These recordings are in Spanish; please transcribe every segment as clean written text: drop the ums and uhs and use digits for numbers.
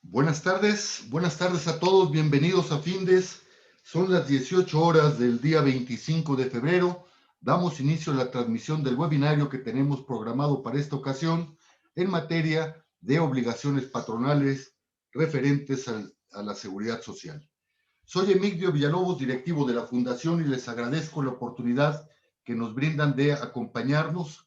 Buenas tardes a todos, bienvenidos a Findes. Son las 18 horas del día 25 de febrero. Damos inicio a la transmisión del webinario que tenemos programado para esta ocasión en materia de obligaciones patronales referentes a la seguridad social. Soy Emigdio Villalobos, directivo de la Fundación, y les agradezco la oportunidad que nos brindan de acompañarnos.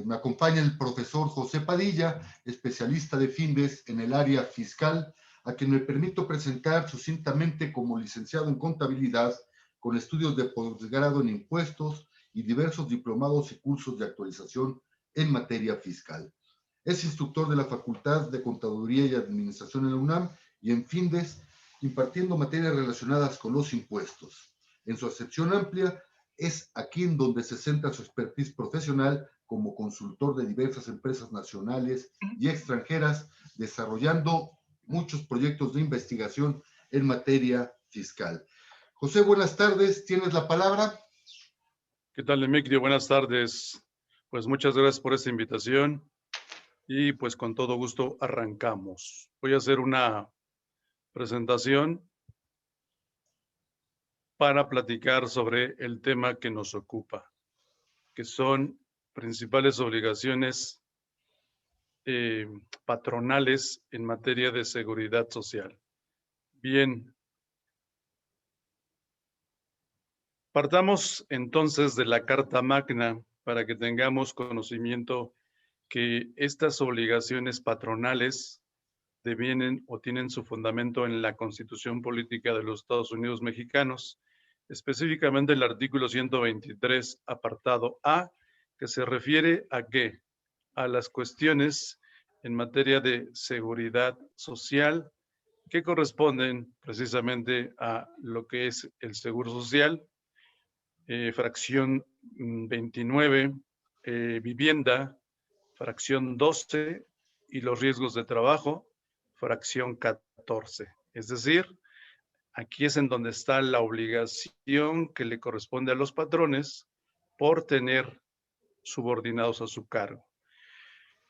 Me acompaña el profesor José Padilla, especialista de Findes en el área fiscal, a quien me permito presentar sucintamente como licenciado en contabilidad, con estudios de posgrado en impuestos y diversos diplomados y cursos de actualización en materia fiscal. Es instructor de la Facultad de Contaduría y Administración en la UNAM y en Findes, impartiendo materias relacionadas con los impuestos. En su acepción amplia, es aquí en donde se centra su expertise profesional como consultor de diversas empresas nacionales y extranjeras, desarrollando muchos proyectos de investigación en materia fiscal. José, buenas tardes, ¿tienes la palabra? ¿Qué tal, Emigdio? Buenas tardes. Pues muchas gracias por esta invitación y pues con todo gusto arrancamos. Voy a hacer una presentación para platicar sobre el tema que nos ocupa, que son principales obligaciones patronales en materia de seguridad social. Bien, partamos entonces de la Carta Magna para que tengamos conocimiento que estas obligaciones patronales devienen o tienen su fundamento en la Constitución Política de los Estados Unidos Mexicanos, específicamente el artículo 123, apartado A, que se refiere a qué? A las cuestiones en materia de seguridad social que corresponden precisamente a lo que es el Seguro Social, fracción 29, vivienda, fracción 12, y los riesgos de trabajo, fracción 14. Es decir, aquí es en donde está la obligación que le corresponde a los patrones por tener subordinados a su cargo.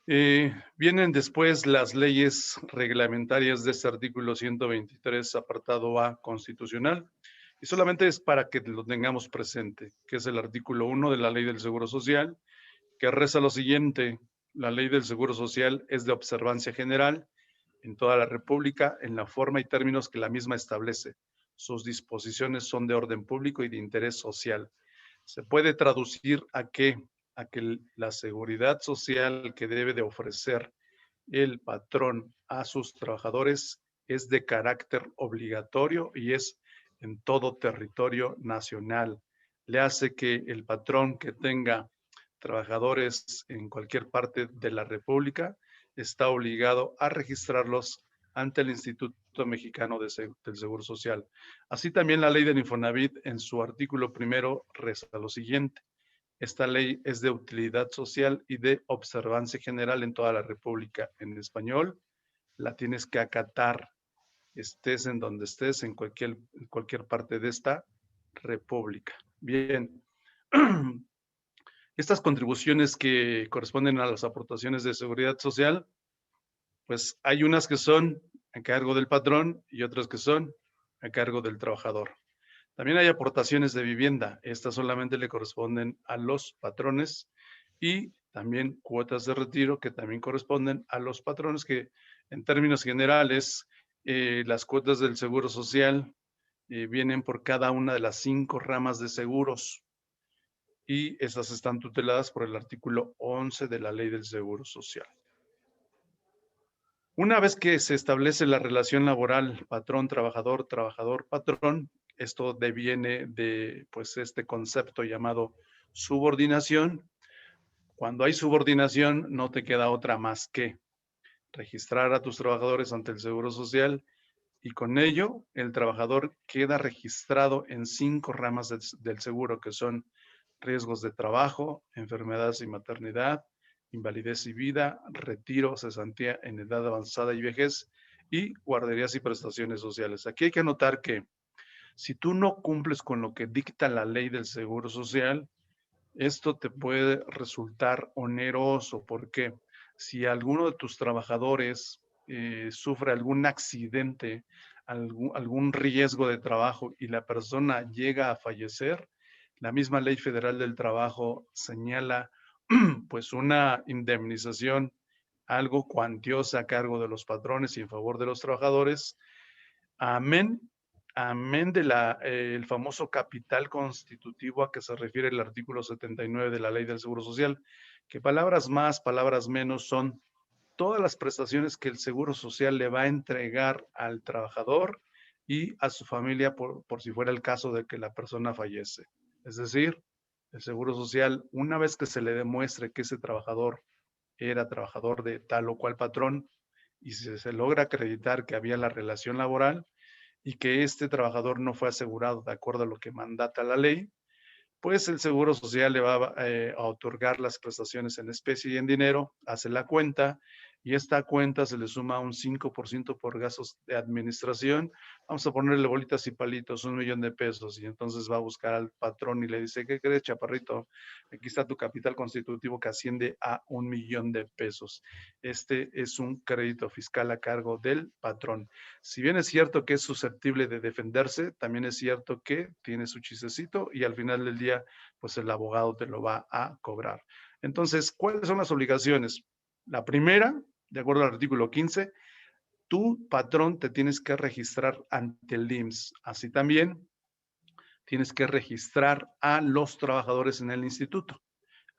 Vienen después las leyes reglamentarias de este artículo 123, apartado A constitucional, y solamente es para que lo tengamos presente, que es el artículo 1 de la Ley del Seguro Social, que reza lo siguiente: la Ley del Seguro Social es de observancia general en toda la República en la forma y términos que la misma establece. Sus disposiciones son de orden público y de interés social. Se puede traducir a que la seguridad social que debe de ofrecer el patrón a sus trabajadores es de carácter obligatorio y es en todo territorio nacional. Le hace que el patrón que tenga trabajadores en cualquier parte de la República está obligado a registrarlos ante el Instituto Mexicano del Seguro Social. Así también la ley del Infonavit en su artículo primero reza lo siguiente: esta ley es de utilidad social y de observancia general en toda la República. En español, la tienes que acatar, estés en donde estés, en cualquier parte de esta República. Bien. Estas contribuciones que corresponden a las aportaciones de seguridad social, pues hay unas que son a cargo del patrón y otras que son a cargo del trabajador. También hay aportaciones de vivienda. Estas solamente le corresponden a los patrones, y también cuotas de retiro que también corresponden a los patrones, que en términos generales las cuotas del Seguro Social vienen por cada una de las 5 ramas de seguros, y estas están tuteladas por el artículo 11 de la Ley del Seguro Social. Una vez que se establece la relación laboral patrón-trabajador, trabajador-patrón, esto deviene de pues este concepto llamado subordinación. Cuando hay subordinación, no te queda otra más que registrar a tus trabajadores ante el Seguro Social, y con ello el trabajador queda registrado en 5 ramas del seguro, que son riesgos de trabajo, enfermedades y maternidad, invalidez y vida, retiro, cesantía en edad avanzada y vejez, y guarderías y prestaciones sociales. Aquí hay que anotar que si tú no cumples con lo que dicta la ley del Seguro Social, esto te puede resultar oneroso, porque si alguno de tus trabajadores sufre algún accidente, algún riesgo de trabajo y la persona llega a fallecer, la misma Ley Federal del Trabajo señala pues una indemnización algo cuantiosa a cargo de los patrones y en favor de los trabajadores. Amén, amén de el famoso capital constitutivo a que se refiere el artículo 79 de la Ley del Seguro Social, que palabras más, palabras menos son todas las prestaciones que el Seguro Social le va a entregar al trabajador y a su familia por si fuera el caso de que la persona fallece. Es decir, el Seguro Social, una vez que se le demuestre que ese trabajador era trabajador de tal o cual patrón y se logra acreditar que había la relación laboral y que este trabajador no fue asegurado de acuerdo a lo que mandata la ley, pues el Seguro Social le va a otorgar las prestaciones en especie y en dinero, hace la cuenta y esta cuenta se le suma un 5% por gastos de administración. Vamos a ponerle bolitas y palitos, 1 millón de pesos y entonces va a buscar al patrón y le dice, ¿qué crees, chaparrito? Aquí está tu capital constitutivo que asciende a 1 millón de pesos. Este es un crédito fiscal a cargo del patrón. Si bien es cierto que es susceptible de defenderse, también es cierto que tiene su chistecito y al final del día, pues el abogado te lo va a cobrar. Entonces, ¿cuáles son las obligaciones? La primera, de acuerdo al artículo 15, tu patrón te tienes que registrar ante el IMSS. Así también tienes que registrar a los trabajadores en el instituto.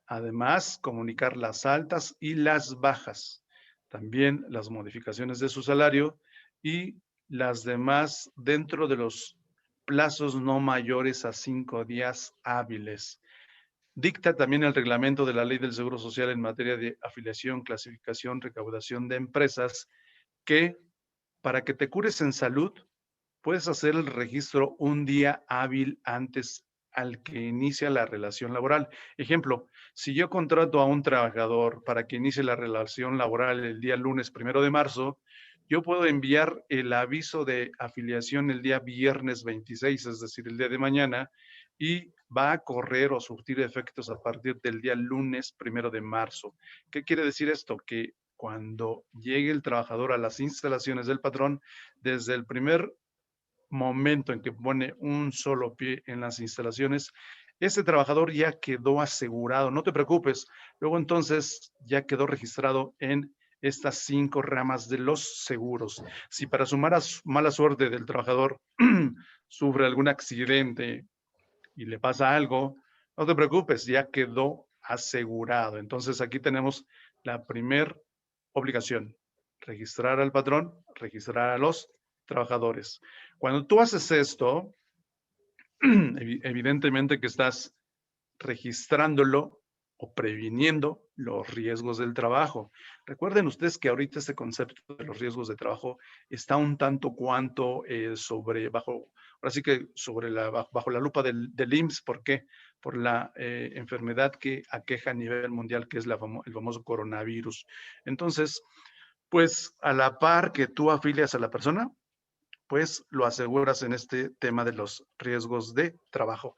Además, comunicar las altas y las bajas, también las modificaciones de su salario y las demás dentro de los plazos no mayores a 5 días hábiles. Dicta también el reglamento de la Ley del Seguro Social en materia de afiliación, clasificación, recaudación de empresas, que para que te cures en salud, puedes hacer el registro un día hábil antes al que inicia la relación laboral. Ejemplo, si yo contrato a un trabajador para que inicie la relación laboral el día lunes 1 de marzo, yo puedo enviar el aviso de afiliación el día viernes 26, es decir, el día de mañana, y va a correr o surtir efectos a partir del día lunes 1 de marzo. ¿Qué quiere decir esto? Que cuando llegue el trabajador a las instalaciones del patrón, desde el primer momento en que pone un solo pie en las instalaciones, ese trabajador ya quedó asegurado. No te preocupes. Luego entonces ya quedó registrado en estas 5 ramas de los seguros. Si para su mala suerte del trabajador sufre algún accidente y le pasa algo, no te preocupes, ya quedó asegurado. Entonces aquí tenemos la primer obligación: registrar al patrón, registrar a los trabajadores. Cuando tú haces esto, evidentemente que estás registrándolo o previniendo los riesgos del trabajo. Recuerden ustedes que ahorita este concepto de los riesgos de trabajo está un tanto cuanto ahora sí que bajo la lupa del IMSS. ¿Por qué? Por la enfermedad que aqueja a nivel mundial, que es el famoso coronavirus. Entonces, pues a la par que tú afilias a la persona, pues lo aseguras en este tema de los riesgos de trabajo.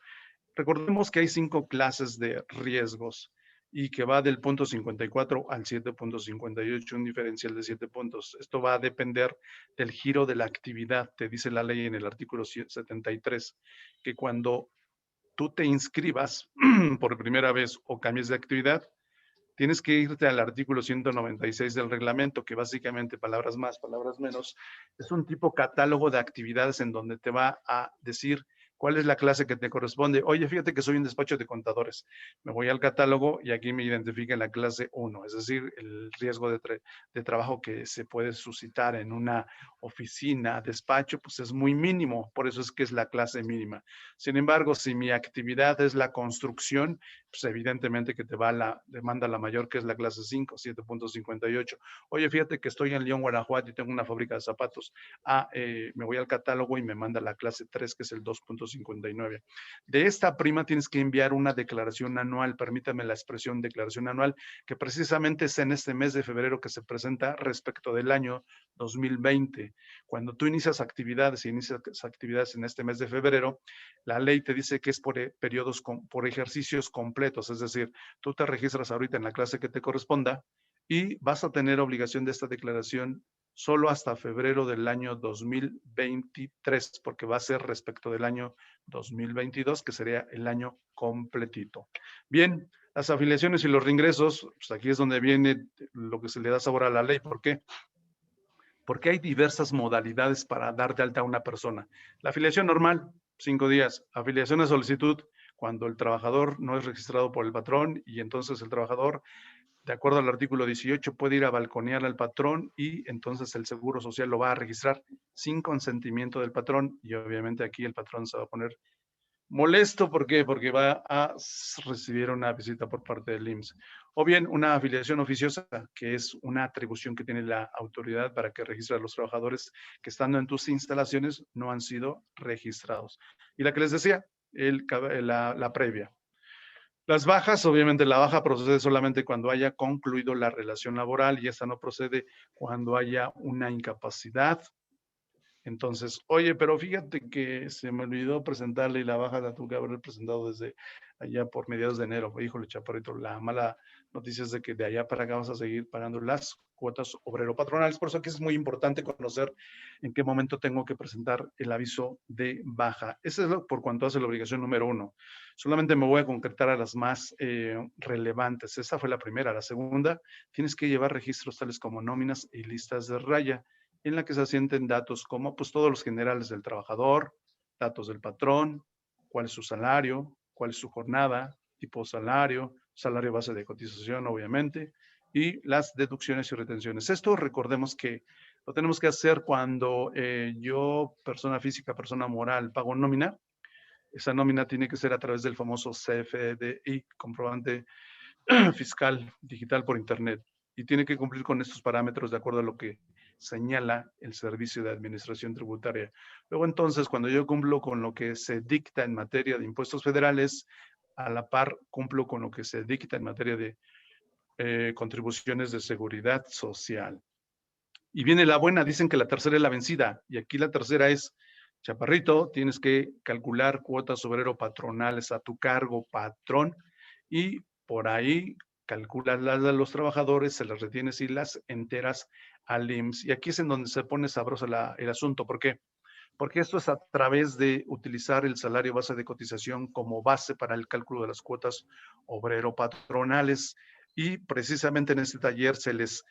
Recordemos que hay 5 clases de riesgos y que va del punto 54 al 7.58, un diferencial de 7 puntos. Esto va a depender del giro de la actividad. Te dice la ley en el artículo 73 que cuando tú te inscribas por primera vez o cambies de actividad, tienes que irte al artículo 196 del reglamento, que básicamente, palabras más, palabras menos, es un tipo catálogo de actividades en donde te va a decir cuál es la clase que te corresponde. Oye, fíjate que soy un despacho de contadores. Me voy al catálogo y aquí me identifica en la clase 1, es decir, el riesgo de trabajo que se puede suscitar en una oficina, despacho, pues es muy mínimo, por eso es que es la clase mínima. Sin embargo, si mi actividad es la construcción, pues evidentemente que te va la demanda la mayor, que es la clase 5, 7.58. Oye, fíjate que estoy en León, Guanajuato y tengo una fábrica de zapatos. Me voy al catálogo y me manda la clase 3, que es el 2.59. De esta prima tienes que enviar una declaración anual, permítame la expresión declaración anual, que precisamente es en este mes de febrero que se presenta respecto del año 2020. Cuando tú inicias actividades en este mes de febrero, la ley te dice que es por periodos, por ejercicios completos, es decir, tú te registras ahorita en la clase que te corresponda y vas a tener obligación de esta declaración solo hasta febrero del año 2023, porque va a ser respecto del año 2022, que sería el año completito. Bien, las afiliaciones y los reingresos, pues aquí es donde viene lo que se le da sabor a la ley. ¿Por qué? Porque hay diversas modalidades para dar de alta a una persona. La afiliación normal, 5 días. Afiliación a solicitud, cuando el trabajador no es registrado por el patrón y entonces el trabajador, de acuerdo al artículo 18, puede ir a balconear al patrón y entonces el Seguro Social lo va a registrar sin consentimiento del patrón y obviamente aquí el patrón se va a poner molesto. ¿Por qué? Porque va a recibir una visita por parte del IMSS. O bien una afiliación oficiosa, que es una atribución que tiene la autoridad para que registre a los trabajadores que estando en tus instalaciones no han sido registrados. Y la que les decía, la previa. Las bajas, obviamente la baja procede solamente cuando haya concluido la relación laboral y esta no procede cuando haya una incapacidad. Entonces, oye, pero fíjate que se me olvidó presentarle y la baja la tuve que haber presentado desde allá por mediados de enero. Híjole, chaparrito, la mala noticia es de que de allá para acá vas a seguir pagando las cuotas obrero-patronales. Por eso aquí es muy importante conocer en qué momento tengo que presentar el aviso de baja. Ese es por cuanto hace la obligación número 1. Solamente me voy a concretar a las más relevantes. Esa fue la primera. La segunda, tienes que llevar registros tales como nóminas y listas de raya, en la que se asienten datos como pues todos los generales del trabajador, datos del patrón, cuál es su salario, cuál es su jornada, tipo salario, salario base de cotización, obviamente, y las deducciones y retenciones. Esto recordemos que lo tenemos que hacer cuando yo, persona física, persona moral, pago nómina. Esa nómina tiene que ser a través del famoso CFDI, comprobante fiscal digital por internet, y tiene que cumplir con estos parámetros de acuerdo a lo que señala el Servicio de Administración Tributaria. Luego entonces, cuando yo cumplo con lo que se dicta en materia de impuestos federales, a la par cumplo con lo que se dicta en materia de contribuciones de seguridad social. Y viene la buena, dicen que la tercera es la vencida, y aquí la tercera es, chaparrito, tienes que calcular cuotas obrero patronales a tu cargo, patrón, y por ahí calculas las de los trabajadores, se las retienes y las enteras al IMSS. Y aquí es en donde se pone sabroso el asunto. ¿Por qué? Porque esto es a través de utilizar el salario base de cotización como base para el cálculo de las cuotas obrero patronales. Y precisamente en este taller se les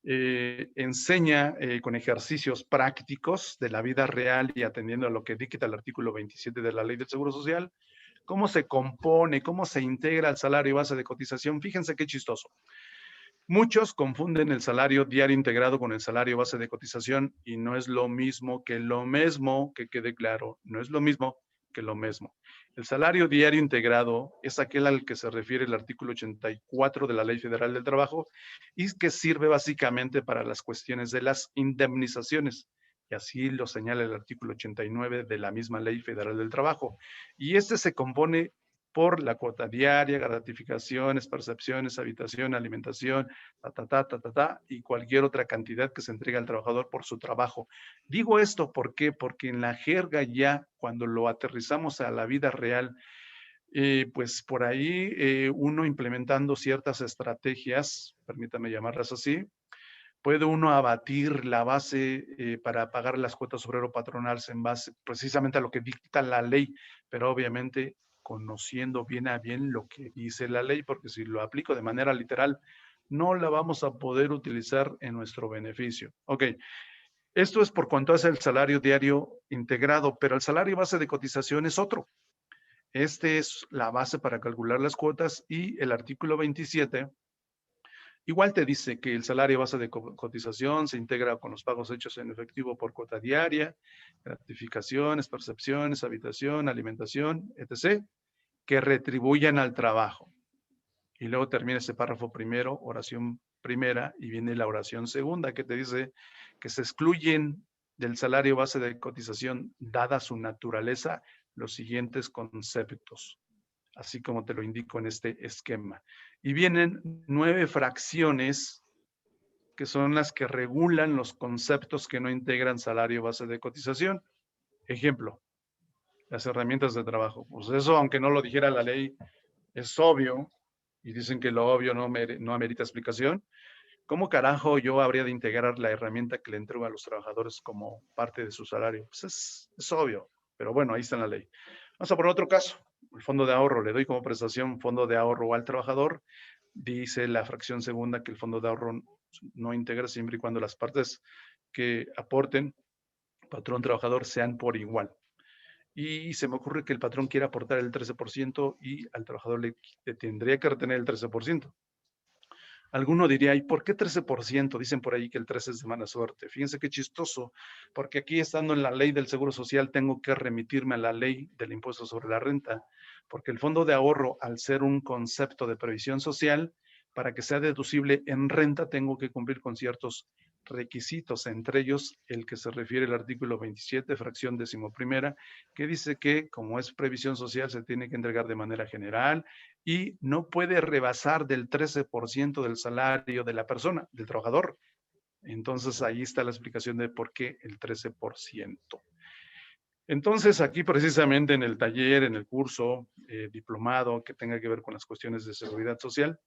enseña con ejercicios prácticos de la vida real y atendiendo a lo que dicta el artículo 27 de la Ley del Seguro Social, cómo se compone, cómo se integra el salario base de cotización. Fíjense qué chistoso. Muchos confunden el salario diario integrado con el salario base de cotización y no es lo mismo, que quede claro, no es lo mismo que lo mismo. El salario diario integrado es aquel al que se refiere el artículo 84 de la Ley Federal del Trabajo y que sirve básicamente para las cuestiones de las indemnizaciones. Y así lo señala el artículo 89 de la misma Ley Federal del Trabajo. Y este se compone por la cuota diaria, gratificaciones, percepciones, habitación, alimentación, y cualquier otra cantidad que se entrega al trabajador por su trabajo. Digo esto, ¿por qué? Porque en la jerga ya, cuando lo aterrizamos a la vida real, pues por ahí uno implementando ciertas estrategias, permítame llamarlas así, puede uno abatir la base para pagar las cuotas obrero patronales en base precisamente a lo que dicta la ley, pero obviamente conociendo bien a bien lo que dice la ley, porque si lo aplico de manera literal, no la vamos a poder utilizar en nuestro beneficio. Ok, esto es por cuanto hace el salario diario integrado, pero el salario base de cotización es otro. Este es la base para calcular las cuotas y el artículo 27 igual te dice que el salario base de cotización se integra con los pagos hechos en efectivo por cuota diaria, gratificaciones, percepciones, habitación, alimentación, etc., que retribuyan al trabajo. Y luego termina ese párrafo primero, oración primera, y viene la oración segunda, que te dice que se excluyen del salario base de cotización, dada su naturaleza, los siguientes conceptos, así como te lo indico en este esquema. Y vienen 9 fracciones que son las que regulan los conceptos que no integran salario base de cotización. Ejemplo, las herramientas de trabajo. Pues eso, aunque no lo dijera la ley, es obvio, y dicen que lo obvio no amerita explicación, ¿Cómo carajo yo habría de integrar la herramienta que le entrego a los trabajadores como parte de su salario? Pues es obvio, pero bueno, ahí está en la ley. Vamos a poner otro caso. El fondo de ahorro, le doy como prestación fondo de ahorro al trabajador. Dice la fracción segunda que el fondo de ahorro no integra siempre y cuando las partes que aporten, patrón, trabajador, sean por igual. Y se me ocurre que el patrón quiere aportar el 13% y al trabajador le tendría que retener el 13%. Alguno diría, ¿y por qué 13%? Dicen por ahí que el 13 es de mala suerte. Fíjense qué chistoso, porque aquí estando en la ley del Seguro Social tengo que remitirme a la ley del impuesto sobre la renta, porque el fondo de ahorro, al ser un concepto de previsión social, para que sea deducible en renta tengo que cumplir con ciertos requisitos, entre ellos el que se refiere al artículo 27, fracción decimoprimera, que dice que como es previsión social se tiene que entregar de manera general, y no puede rebasar del 13% del salario de la persona, del trabajador. Entonces ahí está la explicación de por qué el 13%. Entonces aquí precisamente en el taller, en el curso diplomado que tenga que ver con las cuestiones de seguridad social,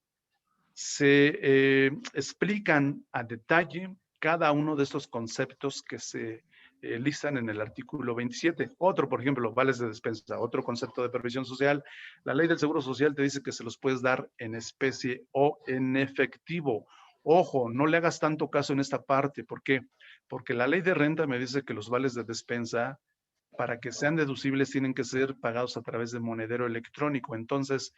se explican a detalle cada uno de estos conceptos que se listan en el artículo 27. Otro, por ejemplo, vales de despensa, otro concepto de previsión social. La ley del Seguro Social te dice que se los puedes dar en especie o en efectivo. Ojo, no le hagas tanto caso en esta parte. ¿Por qué? Porque la ley de renta me dice que los vales de despensa, para que sean deducibles, tienen que ser pagados a través de monedero electrónico. Entonces,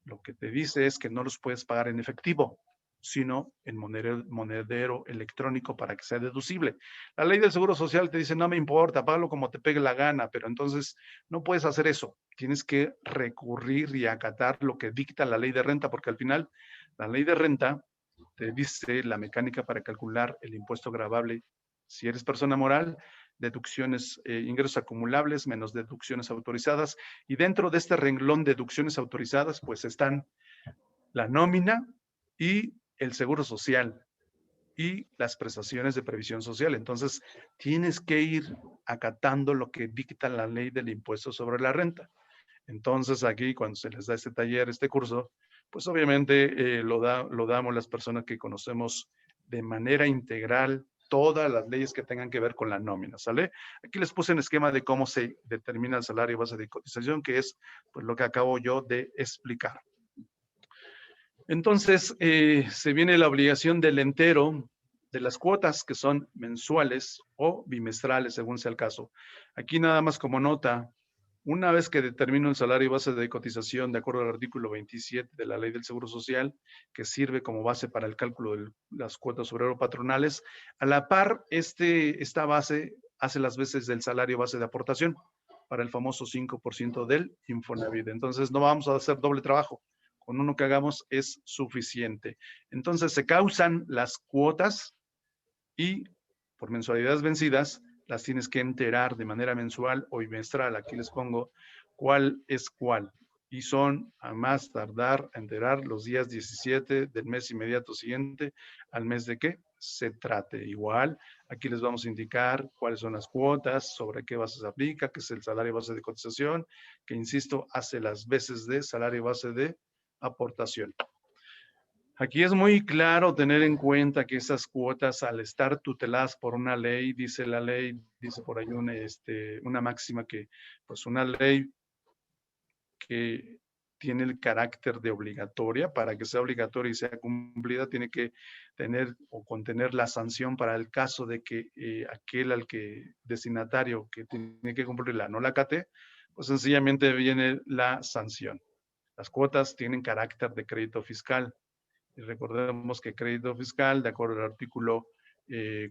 lo que te dice es que no los puedes pagar en efectivo, sino en monedero electrónico para que sea deducible. La ley del Seguro Social te dice, no me importa, págalo como te pegue la gana, pero entonces no puedes hacer eso. Tienes que recurrir y acatar lo que dicta la ley de renta, porque al final la ley de renta te dice la mecánica para calcular el impuesto gravable. Si eres persona moral, deducciones, ingresos acumulables menos deducciones autorizadas. Y dentro de este renglón de deducciones autorizadas, pues están la nómina y el seguro social y las prestaciones de previsión social. Entonces, tienes que ir acatando lo que dicta la ley del impuesto sobre la renta. Entonces, aquí cuando se les da este taller, este curso, pues obviamente lo damos las personas que conocemos de manera integral todas las leyes que tengan que ver con la nómina, ¿sale? Aquí les puse un esquema de cómo se determina el salario base de cotización, que es pues lo que acabo yo de explicar. Entonces, se viene la obligación del entero de las cuotas que son mensuales o bimestrales, según sea el caso. Aquí nada más como nota, una vez que determino el salario base de cotización de acuerdo al artículo 27 de la Ley del Seguro Social, que sirve como base para el cálculo de las cuotas obrero-patronales, a la par, esta base hace las veces del salario base de aportación para el famoso 5% del Infonavit. Entonces, no vamos a hacer doble trabajo. Con uno que hagamos es suficiente. Entonces, se causan las cuotas y por mensualidades vencidas las tienes que enterar de manera mensual o bimestral. Aquí les pongo cuál es cuál. Y son a más tardar a enterar los días 17 del mes inmediato siguiente al mes de que se trate. Igual, aquí les vamos a indicar cuáles son las cuotas, sobre qué base se aplica, que es el salario base de cotización, que insisto, hace las veces de salario base de aportación. Aquí es muy claro tener en cuenta que esas cuotas, al estar tuteladas por una ley, dice la ley, dice por ahí una máxima que, pues una ley que tiene el carácter de obligatoria, para que sea obligatoria y sea cumplida, tiene que tener o contener la sanción para el caso de que aquel al que destinatario que tiene que cumplirla no la acate, pues sencillamente viene la sanción. Las cuotas tienen carácter de crédito fiscal. Y recordemos que crédito fiscal, de acuerdo al artículo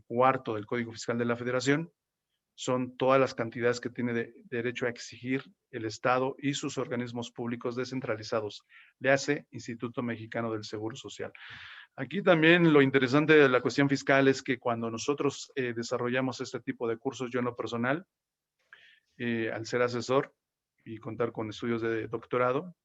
cuarto del Código Fiscal de la Federación, son todas las cantidades que tiene derecho a exigir el Estado y sus organismos públicos descentralizados. Le hace Instituto Mexicano del Seguro Social. Aquí también lo interesante de la cuestión fiscal es que cuando nosotros desarrollamos este tipo de cursos, yo en lo personal, al ser asesor y contar con estudios de doctorado,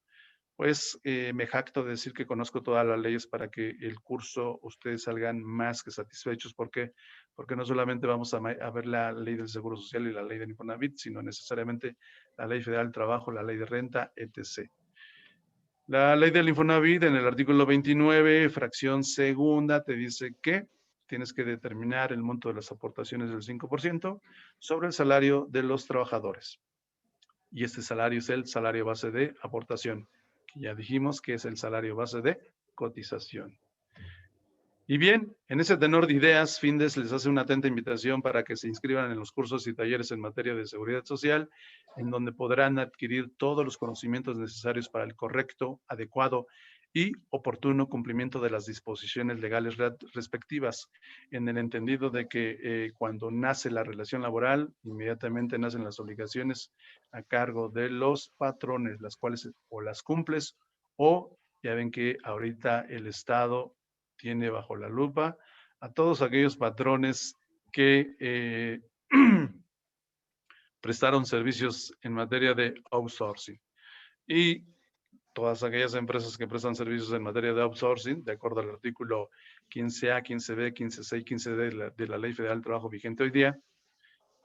pues me jacto de decir que conozco todas las leyes para que el curso ustedes salgan más que satisfechos. ¿Por qué? Porque no solamente vamos a ver la ley del Seguro Social y la ley del Infonavit, sino necesariamente la ley federal del trabajo, la ley de renta, etc. La ley del Infonavit en el artículo 29, fracción segunda, te dice que tienes que determinar el monto de las aportaciones del 5% sobre el salario de los trabajadores. Y este salario es el salario base de aportación, que ya dijimos que es el salario base de cotización. Y bien, en ese tenor de ideas, Findes les hace una atenta invitación para que se inscriban en los cursos y talleres en materia de seguridad social, en donde podrán adquirir todos los conocimientos necesarios para el correcto, adecuado y oportuno cumplimiento de las disposiciones legales respectivas, en el entendido de que cuando nace la relación laboral, inmediatamente nacen las obligaciones a cargo de los patrones, las cuales o las cumples o ya ven que ahorita el Estado tiene bajo la lupa a todos aquellos patrones que prestaron servicios en materia de outsourcing. Y todas aquellas empresas que prestan servicios en materia de outsourcing, de acuerdo al artículo 15A, 15B, 15C y 15D de la Ley Federal del Trabajo vigente hoy día,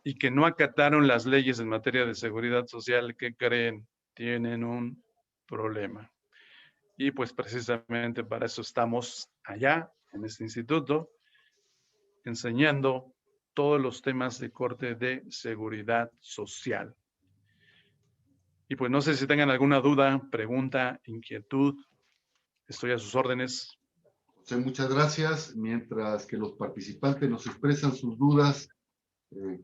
y que no acataron las leyes en materia de seguridad social, ¿qué creen? Tienen un problema. Y pues precisamente para eso estamos allá, en este instituto, enseñando todos los temas de corte de seguridad social. Y pues no sé si tengan alguna duda, pregunta, inquietud. Estoy a sus órdenes. José, muchas gracias. Mientras que los participantes nos expresan sus dudas,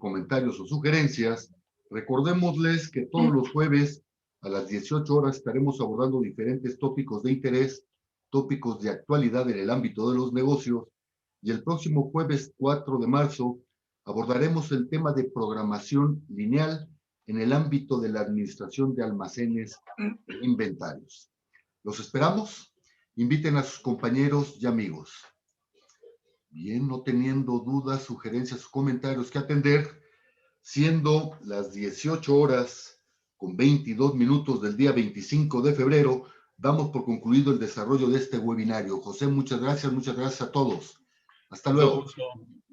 comentarios o sugerencias, recordémosles que todos los jueves a las 18 horas estaremos abordando diferentes tópicos de interés, tópicos de actualidad en el ámbito de los negocios, y el próximo jueves 4 de marzo abordaremos el tema de programación lineal en el ámbito de la administración de almacenes e inventarios. ¿Los esperamos? Inviten a sus compañeros y amigos. Bien, no teniendo dudas, sugerencias o comentarios que atender, siendo las 18 horas con 22 minutos del día 25 de febrero, damos por concluido el desarrollo de este webinario. José, muchas gracias a todos. Hasta luego.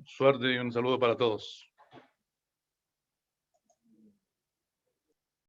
Suerte y un saludo para todos.